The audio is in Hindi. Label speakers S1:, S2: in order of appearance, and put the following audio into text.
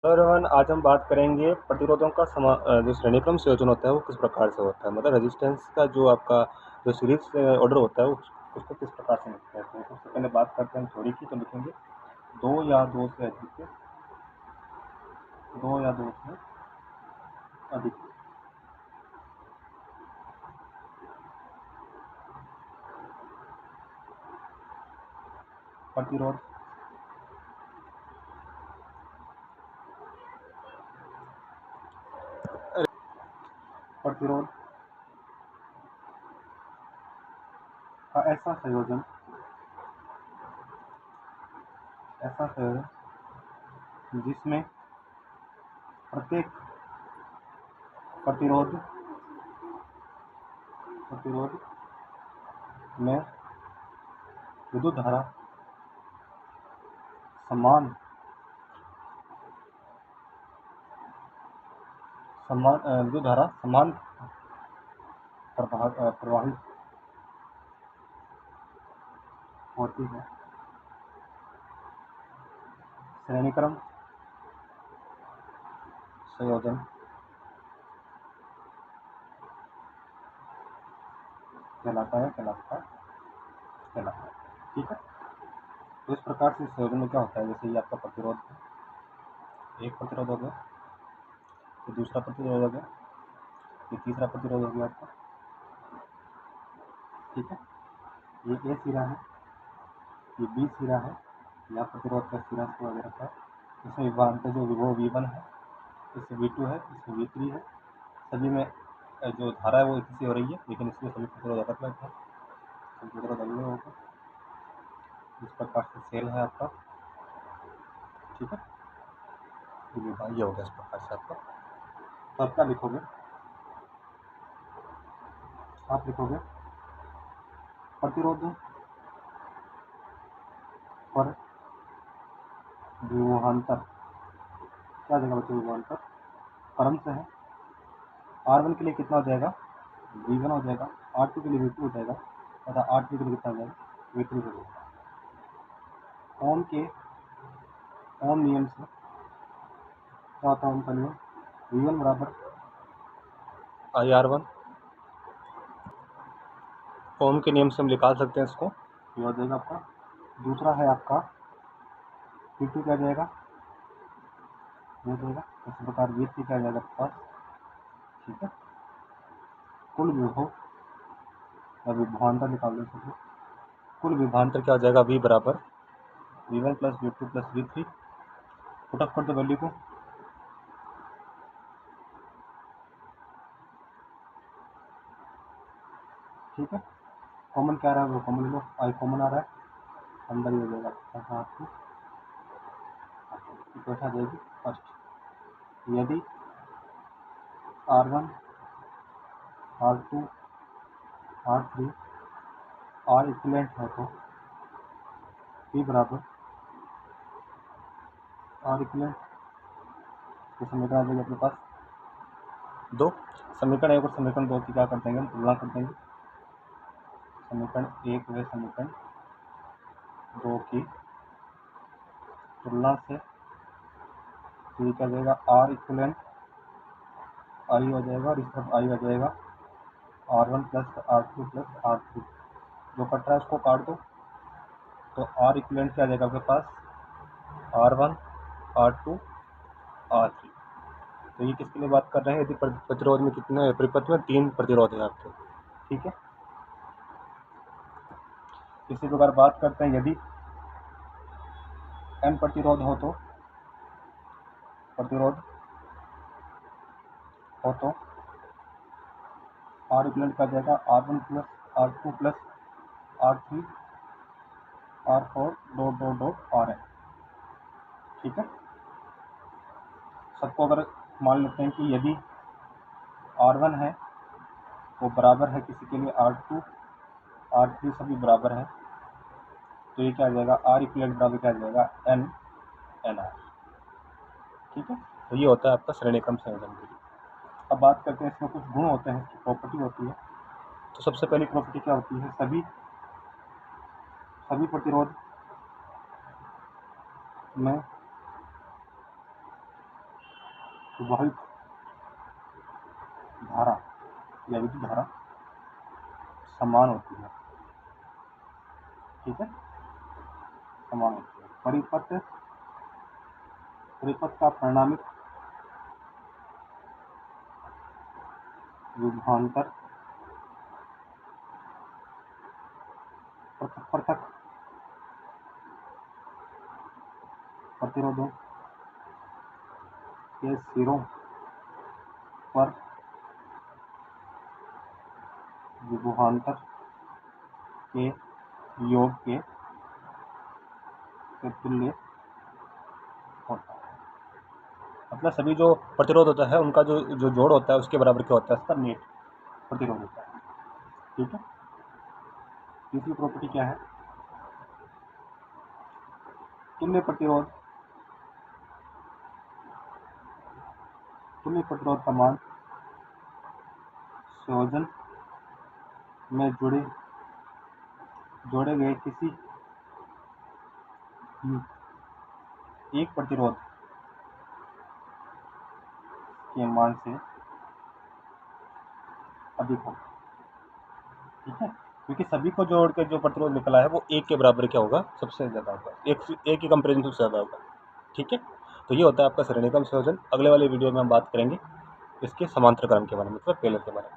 S1: तो एवरीवन, आज हम बात करेंगे प्रतिरोधों का जो श्रेणीक्रम संयोजन होता है वो किस प्रकार से होता है। मतलब रेजिस्टेंस का जो आपका जो सीरीज ऑर्डर होता है उसको किस प्रकार से लिखते हैं। तो सबसे पहले बात करते हैं थ्योरी की, तो लिखेंगे दो या दो से अधिक प्रतिरोध प्रतिरोध का ऐसा संयोजन जिसमें प्रत्येक प्रतिरोध में विद्युत धारा समान प्रवाहित होती है। श्रेणीक्रम संयोजन कहलाता है। ठीक है। तो इस प्रकार से संयोजन में क्या होता है, जैसे ये आपका प्रतिरोध है, एक प्रतिरोध हो गया, ये दूसरा प्रतिरोध हो गया, ये तीसरा प्रतिरोध हो गया आपका। ठीक है। ये ए सिरा है, ये बी सिरा है, यहाँ प्रतिरोध का सिरा को वगैरह रखा है। इसमें विभवांतर जो वो V1 है, इसमें V2 है, इसमें V3 है। सभी में जो धारा है वो एक सी हो रही है, लेकिन इसमें सभी प्रतिरोध अलग अलग है, प्रतिरोध अलग होगा। इस प्रकार से सेल है आपका। ठीक है। ये हो गया इस प्रकार से आपका। तो आप क्या लिखोगे, आप लिखोगे प्रतिरोध पर विभवांतर, क्या देगा बच्चों विभवांतर परम से है। R1 के लिए कितना हो जाएगा, V1 हो जाएगा, R2 के लिए V2 हो जाएगा, तथा R3 के लिए कितना हो जाएगा, V3 हो जाएगा। ओम नियम से क्या होता है, ओम का नियम V1 बराबर IR1। ओम के नियम से हम निकाल सकते हैं इसको, ये हो जाएगा आपका। दूसरा है आपका V2 क्या जाएगा, ये जाएगा। इस प्रकार V3 क्या जाएगा आपके पास। ठीक है। कुल विभव या विभवांतर निकाल सकते, कुल विभवांतर क्या हो जाएगा, V बराबर V1 plus V2 plus V3। Put up कर दो वैल्यू को। ठीक है। कॉमन क्या आ रहा है वो कॉमन ले लो, आई कॉमन आ रहा है, अंदर ही हो जाएगा आपको इकट्ठा जाएगी। फर्स्ट, यदि R1 R2 R3 R equivalent है तो P बराबर R इक्विवेलेंट, तो समीकरण आ जाएगी अपने पास दो। समीकरण एक और समीकरण दो की क्या कर देंगे, हम तुलना कर देंगे। समीकरण एक व समीकरण दो की तुलना से ये क्या जाएगा, R इक्विवेलेंट आई हो जाएगा, और इस तरफ आई हो जाएगा R1 plus R2 plus R3। जो कट रहा है उसको काट दो, तो R इक्विवेलेंट क्या आ जाएगा आपके पास, R1 R2 R3। तो ये किसके लिए बात कर रहे हैं, यदि प्रतिरोध में कितने परिपथ में 3 प्रतिरोध है आपके। ठीक है। इसी प्रकार बात करते हैं यदि n प्रतिरोध हो तो R इक्विवेलेंट का जाएगा R1 plus R2 plus R3 R4 dot dot dot Rn। ठीक है। सबको अगर मान लेते हैं कि यदि R1 है वो बराबर है किसी के लिए R2 R3 सभी बराबर है, तो ये क्या आ जाएगा, R इक्विवेलेंट बराबर क्या आ जाएगा, NR। ठीक है। तो ये होता है आपका श्रेणीक्रम संयोजन के लिए। अब बात करते हैं इसमें कुछ गुण होते हैं, प्रॉपर्टी होती है। तो सबसे पहली प्रॉपर्टी क्या होती है, सभी प्रतिरोध में प्रवाहित धारा या विद्युत धारा समान होती है, ठीक है, समान होती है। परिपथ का परिणामिक विभवांतर पृथक प्रतिरोधों के सिरों पर विभवांतर के योग के तुल्य होता है। मतलब सभी जो प्रतिरोध होता है उनका जो जोड़ होता है उसके बराबर क्या होता है, इसका नेट प्रतिरोध होता है, ठीक है। तीसरी प्रॉपर्टी क्या है, तुल्य प्रतिरोध का मान संयोजन में जोड़े गए किसी एक प्रतिरोध के मान से अधिक होगा, ठीक है, क्योंकि सभी को जोड़ के जो प्रतिरोध निकला है वो एक के बराबर क्या होगा, सबसे ज़्यादा होगा, एक की कंपेरिजन सबसे ज़्यादा होगा, ठीक है। तो ये होता है आपका श्रेणी क्रम संयोजन। अगले वाले वीडियो में हम बात करेंगे इसके समांतर क्रम के बारे में, मतलब टेलर के बारे में।